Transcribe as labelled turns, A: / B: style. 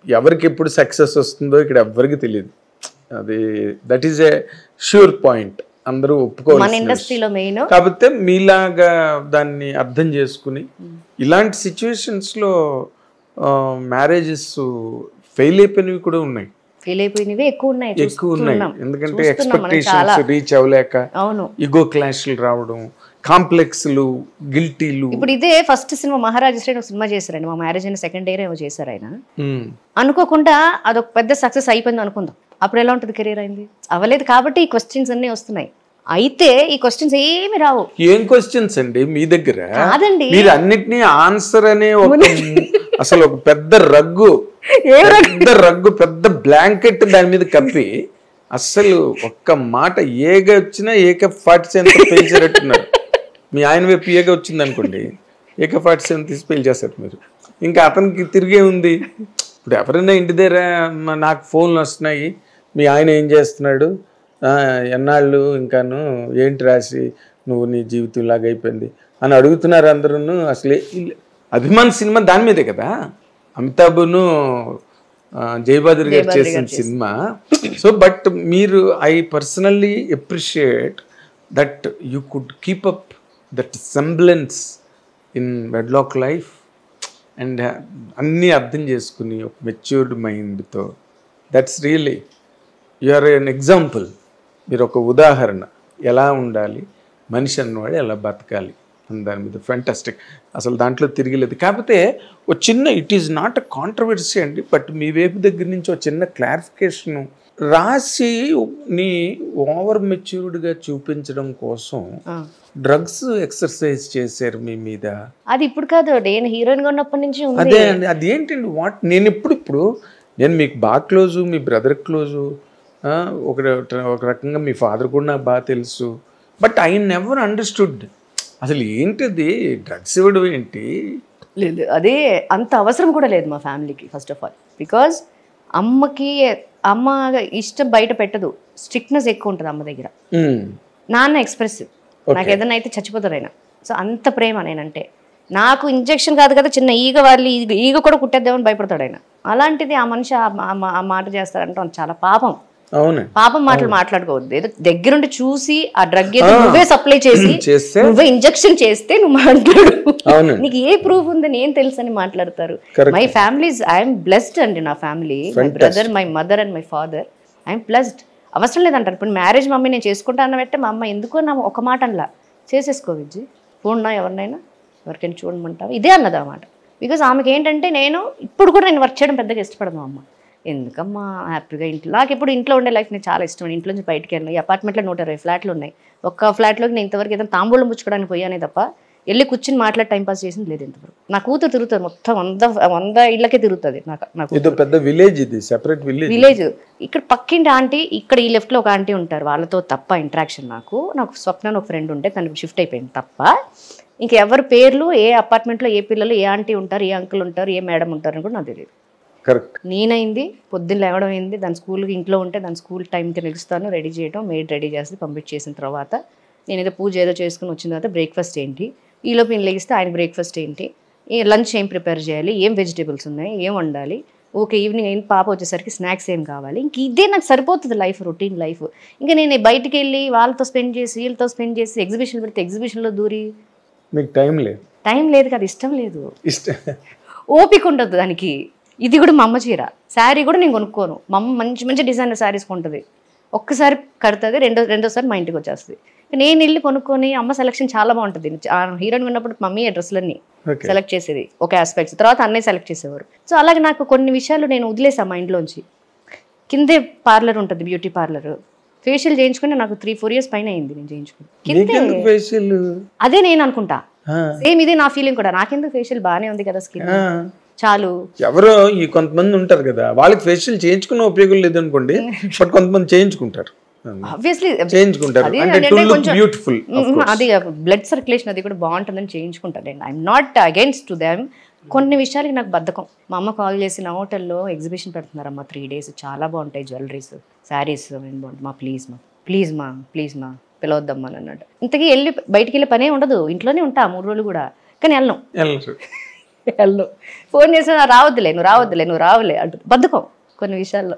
A: ఎవరికి ఎప్పుడు సక్సెస్ వస్తుందో ఇక్కడ ఎవ్వరికి తెలియదు. అది that is a sure point, అందరూ ఒప్పుకోవాలి
B: ఇండస్ట్రీలో మెయిన్.
A: కాకపోతే మీలాగా దాన్ని అర్థం చేసుకుని ఇలాంటి సిచ్యువేషన్స్లో మ్యారేజెస్ ఫెయిల్ అయిపోయినవి కూడా ఉన్నాయి,
B: ఫెయిల్ అయిపోయినవి ఎక్కువ
A: ఉన్నాయి. ఎందుకంటే ఎక్స్పెక్టేషన్స్ రీచ్ అవ్వలేక ఈగో క్లాష్లు రావడం, కాంప్లెక్స్లు, గిల్టీలు.
B: ఇప్పుడు ఇదే ఫస్ట్ సినిమా మహారాజశ్రీ ఒక సినిమా చేశారండి, మా మ్యారేజ్ అయిన సెకండ్ ఇయర్ ఏమో చేశారు ఆయన. అనుకోకుండా అదొక పెద్ద సక్సెస్ అయిపోయింది అనుకుందాం, అప్పుడు ఎలా ఉంటుంది కెరీర్? అయింది అవ్వలేదు కాబట్టి ఈ క్వశ్చన్స్ అన్ని వస్తున్నాయి. అయితే ఈ క్వశ్చన్స్ ఏమి రావు.
A: ఏం క్వశ్చన్స్ అండి మీ దగ్గర?
B: కాదండి,
A: మీరు అన్నిటినీ ఆన్సర్ అనే అసలు ఒక పెద్ద రగ్గు, పెద్ద బ్లాంకెట్ దాని మీద కప్పి అస్సలు ఒక్క మాట ఏగా వచ్చినా AK-47 పేల్చేటట్టున్నారు. మీ ఆయన వైపు ఏగా వచ్చింది అనుకోండి, AK-47 తీసి పేల్చేస్తారు మీరు. ఇంకా అతనికి తిరిగే ఉంది. ఇప్పుడు ఎవరైనా ఇంటి దగ్గర నాకు ఫోన్లు వస్తున్నాయి, మీ ఆయన ఏం చేస్తున్నాడు, ఎన్నాళ్ళు ఇంకాను ఏంటి రాసి నువ్వు నీ జీవితం ఇలాగ అయిపోయింది అని అడుగుతున్నారు అందరూ. అసలే అభిమాన్ సినిమా దాని మీదే కదా, అమితాబ్ను జయబాద్రి గారు చేసిన సినిమా. సో బట్ మీరు I personally appreciate that you could keep up that semblance in wedlock life and అన్నీ అర్థం చేసుకుని ఒక మెచ్యూర్డ్ మైండ్తో. That's really you are an example. మీరు ఒక ఉదాహరణ, ఎలా ఉండాలి మనిషి అన్నవాడు, ఎలా బతకాలి అని దాని మీద ఫెంటాస్టిక్. అసలు దాంట్లో తిరిగిలేదు. కాకపోతే ఒక చిన్న, it is not a controversy అండి, బట్ మీ వైపు దగ్గర నుంచి ఒక చిన్న క్లారిఫికేషన్. రాసి నీ ఓవర్ మెచ్యూర్డ్గా చూపించడం కోసం డ్రగ్స్ ఎక్సర్సైజ్ చేశారు మీ మీద.
B: అది ఇప్పుడు కాదు, నేను హీరోయిన్ గా ఉన్నప్పటి నుంచి.
A: అదే అండి, అది ఏంటండి వాట్ నేను ఇప్పుడు నేను మీకు బాగా క్లోజు, మీ బ్రదర్ క్లోజు, ఒక రకంగా మీ ఫాదర్ కూడా నాకు బాగా తెలుసు. బట్ ఐ నెవర్ అండర్స్టూడ్ అసలు ఏంటిది డ్రగ్స్ ఇవ్వడం ఏంటి.
B: లేదు, అదే అంత అవసరం కూడా లేదు మా ఫ్యామిలీకి. ఫస్ట్ ఆఫ్ ఆల్ బికాజ్ అమ్మ ఇష్టం బయట పెట్టదు, స్ట్రిక్ట్నెస్ ఎక్కువ ఉంటుంది అమ్మ దగ్గర. నాన్న ఎక్స్ప్రెసివ్, నాకు ఏదైనా అయితే చచ్చిపోతారు ఆయన. సో అంత ప్రేమ నేనంటే. నాకు ఇంజెక్షన్ కాదు కదా, చిన్న ఈగ కూడా కుట్టేద్దామని భయపడతాడు ఆయన. అలాంటిది ఆ మనిషి ఆ మాట చేస్తారంటే చాలా పాపం. పాపం మాటలు మాట్లాడుకోవద్దు. ఏదో దగ్గరుండి చూసి ఆ డ్రగ్ ఏదో నువ్వే సప్లై చేసి నువ్వే ఇంజెక్షన్ చేస్తే నువ్వు మాట్లాడు, నీకు ఏ ప్రూఫ్ ఉందని ఏం తెలుసు అని మాట్లాడతారు. మై ఫ్యామిలీస్, ఐఎమ్ బ్లెస్డ్ అండి. నా family, my brother, my mother and my father, I'm blessed. అవసరం లేదంటారు. ఇప్పుడు మ్యారేజ్ మమ్మీ నేను చేసుకుంటా అన్న పెట్టే మా అమ్మ ఎందుకో నా ఒక మాట అనలా, చేసేసుకో విజ్జి, చూడనా ఎవరినైనా, ఎవరికైనా చూడమంటావు, ఇదే అన్నది అన్నమాట. బికాజ్ ఆమెకి ఏంటంటే నేను ఇప్పుడు కూడా నేను వర్క్ చేయడం పెద్దగా ఇష్టపడను. అమ్మ ఎందుకమ్మా హ్యాపీగా ఇంట్లో, నాకు ఇప్పుడు ఇంట్లో ఉండే లైఫ్ నాకు చాలా ఇష్టం. ఇంట్లో నుంచి బయటికి వెళ్ళిన ఈ అపార్ట్మెంట్లో 120 ఫ్లాట్లు ఉన్నాయి. ఒక్క ఫ్లాట్లోకి నేను ఇంతవరకు ఏదైనా తాంబూలం పుచ్చుకోవడానికి పోయానే తప్ప వెళ్ళి కూర్చుని మాట్లాడి టైంపాస్ చేసింది లేదు ఇంతవరకు. నా కూతురు తిరుగుతుంది మొత్తం 100 ఇళ్ళకే తిరుగుతుంది. నాకు
A: పెద్ద విలేజ్, ఇది సెపరేట్
B: విలేజ్. ఇక్కడ పక్కింటి ఆంటీ, ఇక్కడ ఈ లెఫ్ట్లో ఒక ఆంటీ ఉంటారు, వాళ్ళతో తప్ప ఇంటరాక్షన్. నాకు స్వప్న ఒక ఫ్రెండ్ ఉంటే తనకు షిఫ్ట్ అయిపోయింది తప్ప ఇంకెవరి పేర్లు, ఏ అపార్ట్మెంట్లో ఏ పిల్లలు, ఏ ఆంటీ ఉంటారు, ఏ అంకుల్ ఉంటారు, ఏ మేడం ఉంటారు అని కూడా నాకు తెలియదు.
A: కరెక్ట్.
B: నేనైంది పొద్దున్న లేవడం అయింది, దాని స్కూల్కి ఇంట్లో ఉంటే దాని స్కూల్ టైంకి నిలుస్తాను, రెడీ చేయడం, మెయిడ్ రెడీ చేసి పంపించేసిన తర్వాత నేను ఏదో పూజ ఏదో చేసుకుని వచ్చిన తర్వాత బ్రేక్ఫాస్ట్ ఏంటి, ఈలోపు నేను లెగిస్తే ఆయన బ్రేక్ఫాస్ట్ ఏంటి, లంచ్ ఏం ప్రిపేర్ చేయాలి, ఏం వెజిటేబుల్స్ ఉన్నాయి, ఏం వండాలి, ఓకే ఈవినింగ్ అయిన పాప వచ్చేసరికి స్నాక్స్ ఏం కావాలి, ఇంక ఇదే నాకు సరిపోతుంది లైఫ్, రొటీన్ లైఫ్. ఇంకా నేను బయటికి వెళ్ళి వాళ్ళతో స్పెండ్ చేసి వీళ్ళతో స్పెండ్ చేసి ఎగ్జిబిషన్ పెడితే ఎగ్జిబిషన్లో దూరి
A: మీకు టైం
B: లేదు కదా, ఇష్టం లేదు, ఓపిక ఉండదు దానికి. ఇది కూడా మా అమ్మ చీర, శారీ కూడా నేను కొనుక్కోను. మా అమ్మ మంచి మంచి డిజైనర్ శారీస్ కొంటుంది, ఒక్కసారి కడుతుంది, రెండోసారి మా ఇంటికి వచ్చేస్తుంది. నేను వెళ్ళి కొనుక్కొని, అమ్మ సెలెక్షన్ చాలా బాగుంటుంది. హీరోయిన్ ఉన్నప్పుడు మమ్మీ డ్రెస్సులన్నీ సెలెక్ట్ చేసేది ఒక ఆస్పెక్ట్స్, తర్వాత అన్నయ్య సెలెక్ట్ చేసేవారు. సో అలాగే నాకు కొన్ని విషయాలు నేను వదిలేసాను మా ఇంట్లోంచి. కిందే పార్లర్ ఉంటుంది, బ్యూటీ పార్లర్. ఫేషియల్ చేయించుకుని నాకు 3-4 years పైన అయింది నేను చేయించుకుని. అదే నేను అనుకుంటా, సేమ్ ఇదే నా ఫీలింగ్ కూడా. నాకెందుకు ఫేషియల్ బాగానే ఉంది కదా స్కిన్ చాలు.
A: ఎవరో ఈ కొంతమంది ఉంటారు కదా, వాళ్ళకి ఫేషియల్ చేయించుకున్న ఉపయోగం లేదు అనుకోండి, బట్ కొంతమంది చేయించుకుంటారు.
B: అది బ్లడ్ సర్క్యులేషన్ అది కూడా బాగుంటుందని చేయించుకుంటాను. I'm not against to them. కొన్ని విషయాలకి నాకు బద్ధకం. మా అమ్మ కాల్ చేసి నా హోటల్లో ఎగ్జిబిషన్ పెడుతున్నారమ్మా 3 days, చాలా బాగుంటాయి జ్యువెలరీస్, శారీస్, బాగుంటుంది, ప్లీజ్ మా పిలవద్దమ్మా అన్నాడు. ఇంతకీ బయటికి వెళ్ళే పనే ఉండదు, ఇంట్లోనే ఉంటా 3 రోజులు కూడా, కానీ వెళ్ళను. వెళ్ళను. ఫోన్ చేసినా రావద్దులే నువ్వు రావద్దులే అంటుంది. బద్ధకం కొన్ని విషయాల్లో.